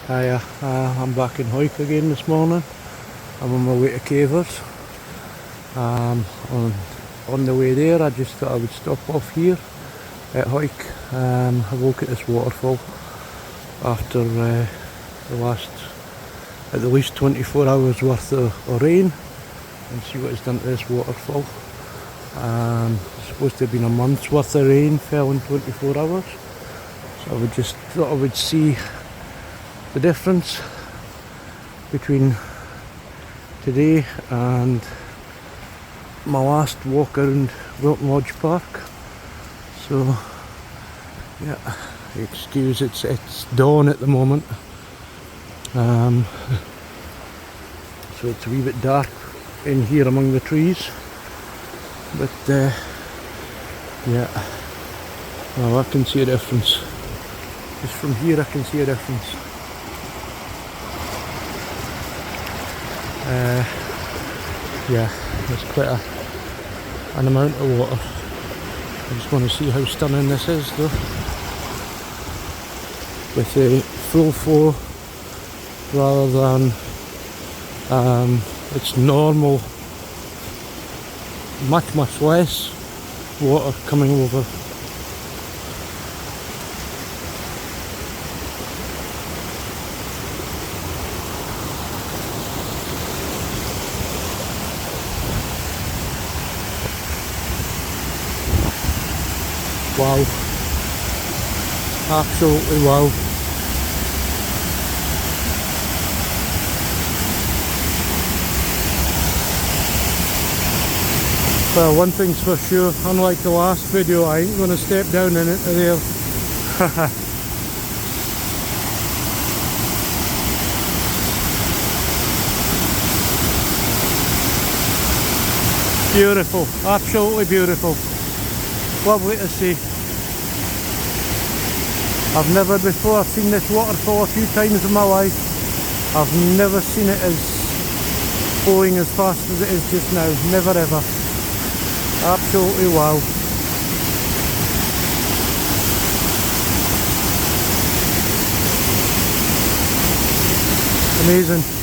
Hiya, I'm back in Hawick again this morning. I'm on my way to Cavers. On the way there I just thought I would stop off here at Hawick, have a look at this waterfall after the last at the least 24 hours worth of rain, and see what it's done to this waterfall. It's supposed to have been a month's worth of rain fell in 24 hours, so I would just thought I would see the difference between today and my last walk around Wilton Lodge Park. So yeah, excuse it's dawn at the moment, so it's a wee bit dark in here among the trees, but yeah, well, I can see a difference. Just from here I can see a difference. Yeah, there's quite an amount of water. I just want to see how stunning this is though. With a full flow rather than its normal, much less water coming over. Wow, absolutely wow. Well, one thing's for sure, unlike the last video, I ain't going to step down in it there. Beautiful, absolutely beautiful. Lovely to see. I've never before seen this waterfall a few times in my life. I've never seen it as flowing as fast as it is just now. Never ever. Absolutely wow. Amazing.